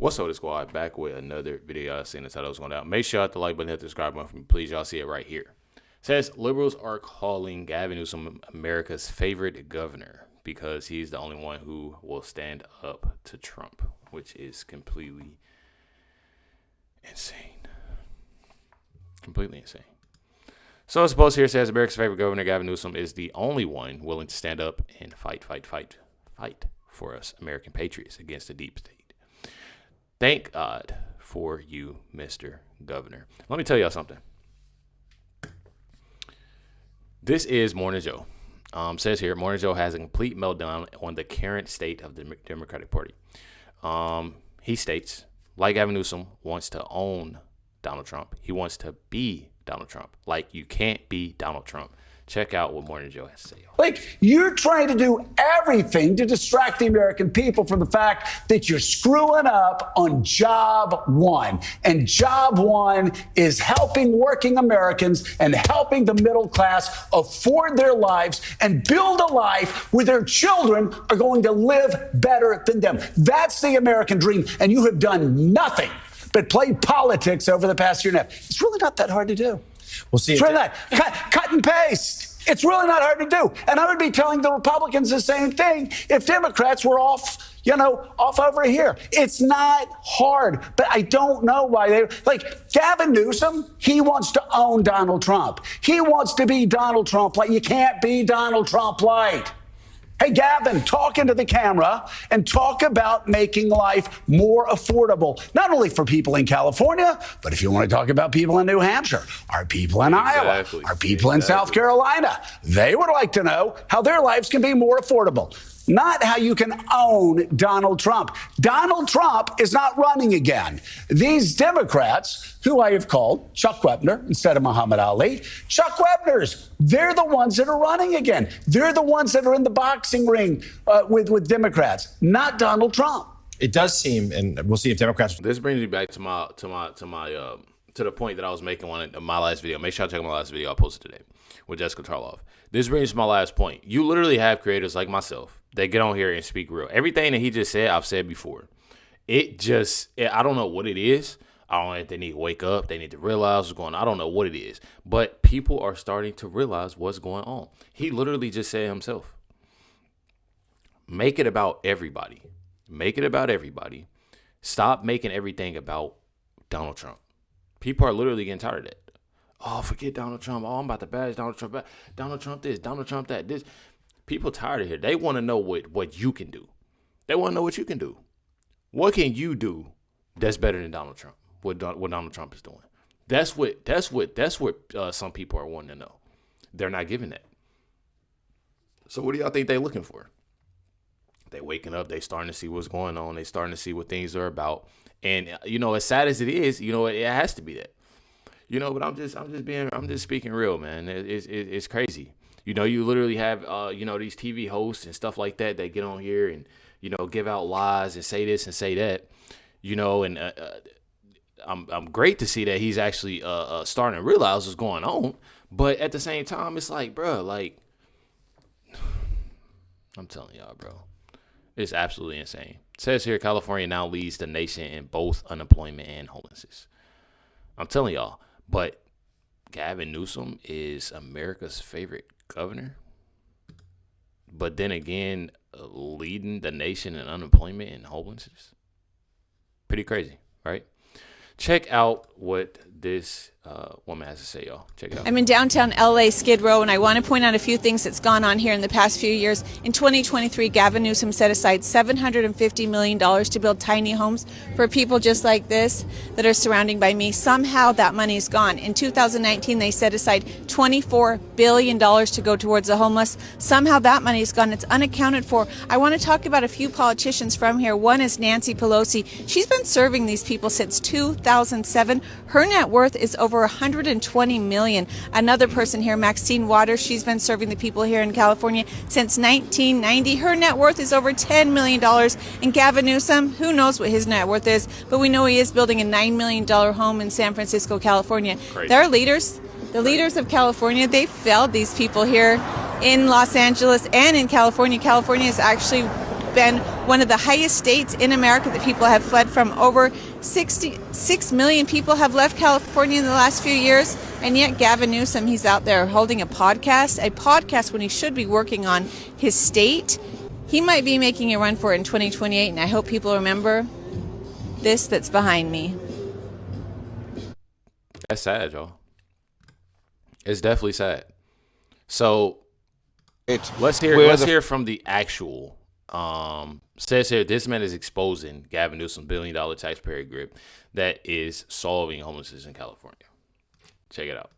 What's up, the squad? Back with another video. I seen this how was going down. Make sure you hit the like button, hit the subscribe button for me, please. Y'all see it right here. It says liberals are calling Gavin Newsom America's favorite governor because he's the only one who will stand up to Trump, which is completely insane. Completely insane. So it's supposed here says America's favorite governor, Gavin Newsom, is the only one willing to stand up and fight for us American patriots against the deep state. Thank God for you, Mr. Governor. Let me tell y'all something. This is Morning Joe. Says here, Morning Joe has a complete meltdown on the current state of the Democratic Party. He states, like Gavin Newsom wants to own Donald Trump. He wants to be Donald Trump. Like, you can't be Donald Trump. Check out what Morning Joe has to say. Like, you're trying to do everything to distract the American people from the fact that you're screwing up on job one. And job one is helping working Americans and helping the middle class afford their lives and build a life where their children are going to live better than them. That's the American dream. And you have done nothing but play politics over the past year and a half. It's really not that hard to do. We'll see. Try that. Cut and paste. It's really not hard to do. And I would be telling the Republicans the same thing if Democrats were off over here. It's not hard, but I don't know why they like Gavin Newsom. He wants to own Donald Trump. He wants to be Donald Trump light. You can't be Donald Trump light. Hey, Gavin, talk into the camera and talk about making life more affordable, not only for people in California, but if you want to talk about people in New Hampshire, our people in Iowa, our people in South Carolina, they would like to know how their lives can be more affordable. Not how you can own Donald Trump. Donald Trump is not running again. These Democrats, who I have called Chuck Wepner instead of Muhammad Ali, Chuck Wepners, they're the ones that are running again. They're the ones that are in the boxing ring with Democrats, not Donald Trump. It does seem, and we'll see if Democrats. This brings me back to the point that I was making on my last video. Make sure I check out my last video I posted today with Jessica Tarloff. This brings me to my last point. You literally have creators like myself that get on here and speak real. Everything that he just said, I've said before. I don't know what it is. I don't know if they need to wake up. They need to realize what's going on. I don't know what it is. But people are starting to realize what's going on. He literally just said himself, make it about everybody. Make it about everybody. Stop making everything about Donald Trump. People are literally getting tired of that. Oh, forget Donald Trump. Oh, I'm about to bash Donald Trump. Donald Trump this, Donald Trump that. This. People tired of here. They want to know what you can do. They want to know what you can do. What can you do that's better than Donald Trump? What Donald Trump is doing. That's what some people are wanting to know. They're not giving that. So what do y'all think they're looking for? They waking up. They starting to see what's going on. They starting to see what things are about. And as sad as it is, it has to be that. But I'm just speaking real, man. It's crazy. You literally have, these TV hosts and stuff like that get on here and, give out lies and say this and say that, and I'm great to see that he's actually starting to realize what's going on. But at the same time, it's like, bro, like, I'm telling y'all, bro, it's absolutely insane. It says here, California now leads the nation in both unemployment and homelessness. I'm telling y'all, but Gavin Newsom is America's favorite governor, but then again, leading the nation in unemployment and homelessness. Pretty crazy, right? Check out what this woman has to say, y'all. Check it out. I'm in downtown LA, Skid Row, and I want to point out a few things that's gone on here in the past few years. In 2023, Gavin Newsom set aside $750 million to build tiny homes for people just like this that are surrounding by me. Somehow that money's gone. In 2019, they set aside $24 billion to go towards the homeless. Somehow that money's gone. It's unaccounted for. I want to talk about a few politicians from here. One is Nancy Pelosi. She's been serving these people since 2007. Her net worth is over $120 million. Another person here, Maxine Waters, she's been serving the people here in California since 1990. Her net worth is over $10 million. And Gavin Newsom, who knows what his net worth is, but we know he is building a $9 million home in San Francisco, California. Crazy. Their leaders, the leaders of California, they failed these people here in Los Angeles and in California. California is actually been one of the highest states in America that people have fled from. Over 66 million people have left California in the last few years, and yet Gavin Newsom, he's out there holding a podcast when he should be working on his state. He might be making a run for it in 2028, and I hope people remember this that's behind me. That's sad, y'all. It's definitely sad. So let's hear from the actual. Says here, this man is exposing Gavin Newsom's $1 billion taxpayer grip that is solving homelessness in California. Check it out.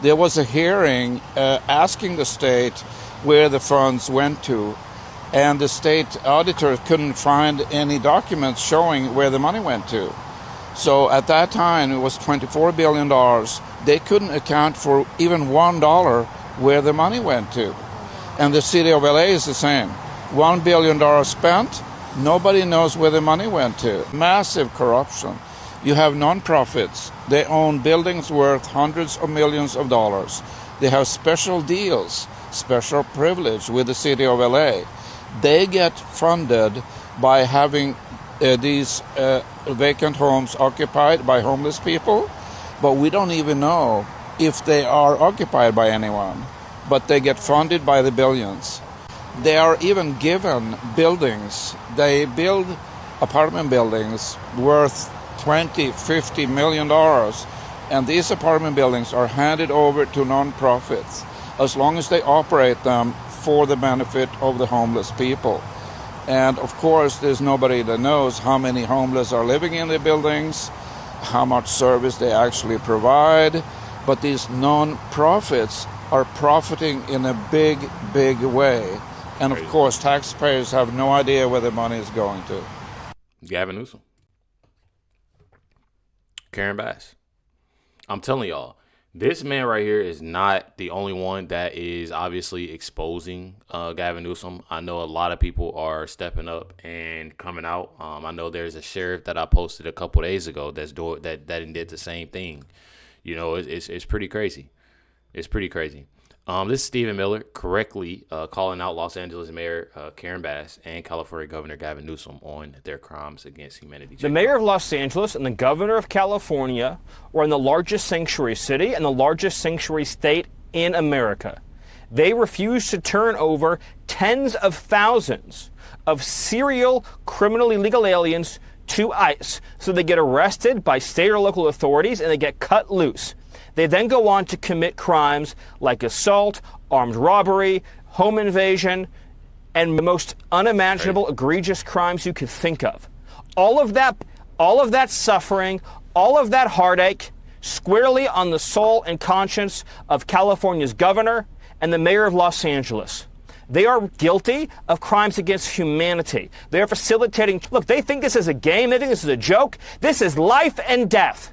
There was a hearing asking the state where the funds went to, and the state auditor couldn't find any documents showing where the money went to. So at that time, it was $24 billion. They couldn't account for even $1 where the money went to. And the city of LA is the same. $1 billion spent, nobody knows where the money went to. Massive corruption. You have nonprofits. They own buildings worth hundreds of millions of dollars. They have special deals, special privilege with the city of LA. They get funded by having these vacant homes occupied by homeless people, but we don't even know if they are occupied by anyone, but they get funded by the billions. They are even given buildings. They build apartment buildings worth $20-50 million, and these apartment buildings are handed over to nonprofits as long as they operate them for the benefit of the homeless people. And of course, there's nobody that knows how many homeless are living in the buildings, how much service they actually provide, but these non-profits are profiting in a big, big way. And of course, taxpayers have no idea where the money is going to. Gavin Newsom. Karen Bass. I'm telling y'all, this man right here is not the only one that is obviously exposing Gavin Newsom. I know a lot of people are stepping up and coming out. I know there's a sheriff that I posted a couple days ago that did the same thing. You know, it's pretty crazy. It's pretty crazy. This is Stephen Miller correctly calling out Los Angeles Mayor Karen Bass and California Governor Gavin Newsom on their crimes against humanity. The mayor of Los Angeles and the governor of California were in the largest sanctuary city and the largest sanctuary state in America. They refused to turn over tens of thousands of serial criminal illegal aliens to ICE. So they get arrested by state or local authorities and they get cut loose. They then go on to commit crimes like assault, armed robbery, home invasion, and the most unimaginable, egregious crimes you could think of. All of that suffering, all of that heartache, squarely on the soul and conscience of California's governor and the mayor of Los Angeles. They are guilty of crimes against humanity. They are facilitating. Look, they think this is a game. They think this is a joke. This is life and death.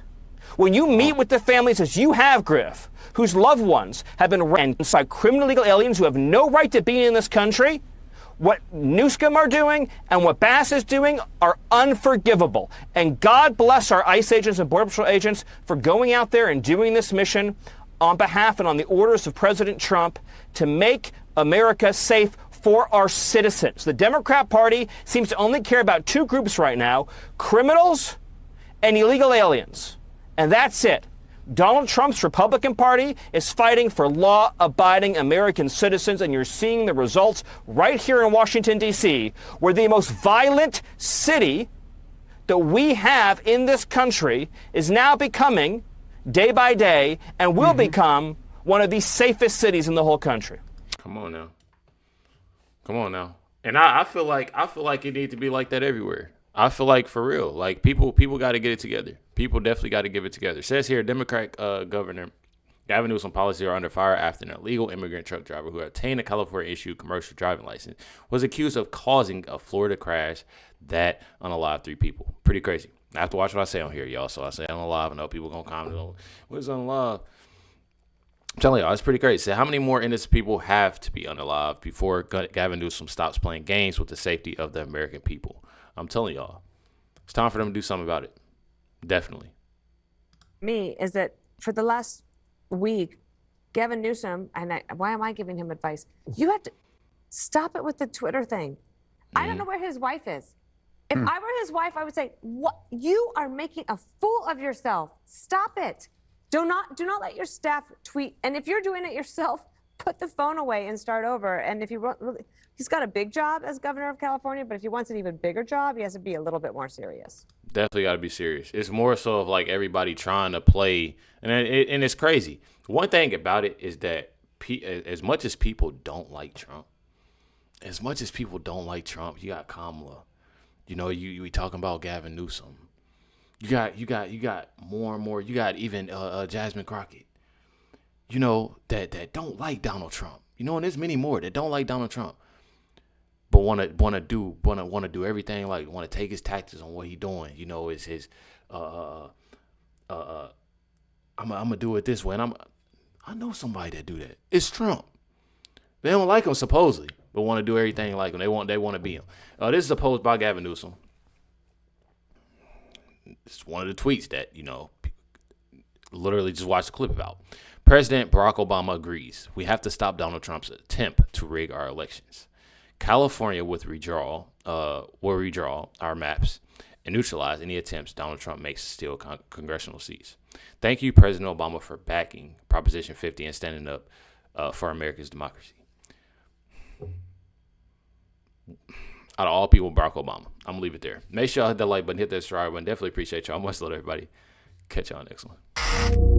When you meet with the families, as you have, Griff, whose loved ones have been ransomware by criminal illegal aliens who have no right to be in this country, what Newsom are doing and what Bass is doing are unforgivable. And God bless our ICE agents and Border Patrol agents for going out there and doing this mission on behalf and on the orders of President Trump to make America safe for our citizens. The Democrat Party seems to only care about two groups right now, criminals and illegal aliens. And that's it. Donald Trump's Republican Party is fighting for law-abiding American citizens, and you're seeing the results right here in Washington, D.C., where the most violent city that we have in this country is now becoming, day by day, and will become one of the safest cities in the whole country. Come on now. And I feel like it needs to be like that everywhere. I feel like, for real, like people got to get it together. People definitely got to give it together. It says here, Democrat Governor Gavin Newsom policies are under fire after an illegal immigrant truck driver who obtained a California-issued commercial driving license was accused of causing a Florida crash that unalived 3 people. Pretty crazy. I have to watch what I say on here, y'all. So I say unalive. I know people going to comment on what's unalive. I'm telling y'all, it's pretty crazy. So how many more innocent people have to be unalive before Gavin Newsom stops playing games with the safety of the American people? I'm telling y'all, it's time for them to do something about it. Definitely. Me is that for the last week, Gavin Newsom, and why am I giving him advice? You have to stop it with the Twitter thing. I don't know where his wife is. If I were his wife, I would say, "What? You are making a fool of yourself. Stop it. Do not let your staff tweet. And if you're doing it yourself, put the phone away and start over. And if he's got a big job as governor of California, but if he wants an even bigger job, he has to be a little bit more serious. Definitely got to be serious. It's more so of like everybody trying to play, and it's crazy. One thing about it is that as much as people don't like Trump, you got Kamala. You know, we talking about Gavin Newsom. You got more and more. You got even Jasmine Crockett. You know that don't like Donald Trump. You know, and there's many more that don't like Donald Trump, but want to do everything, like want to take his tactics on what he doing. You know, is his I'm gonna do it this way, and I know somebody that do that. It's Trump. They don't like him supposedly, but want to do everything like him. They want to be him. This is a post by Gavin Newsom. It's one of the tweets that, you know, literally just watch the clip about. President Barack Obama agrees. We have to stop Donald Trump's attempt to rig our elections. California will withdraw our maps and neutralize any attempts Donald Trump makes to steal congressional seats. Thank you, President Obama, for backing Proposition 50 and standing up for America's democracy. Out of all people, Barack Obama. I'm going to leave it there. Make sure y'all hit that like button, hit that subscribe button. Definitely appreciate y'all. Much love, everybody. Catch y'all next one.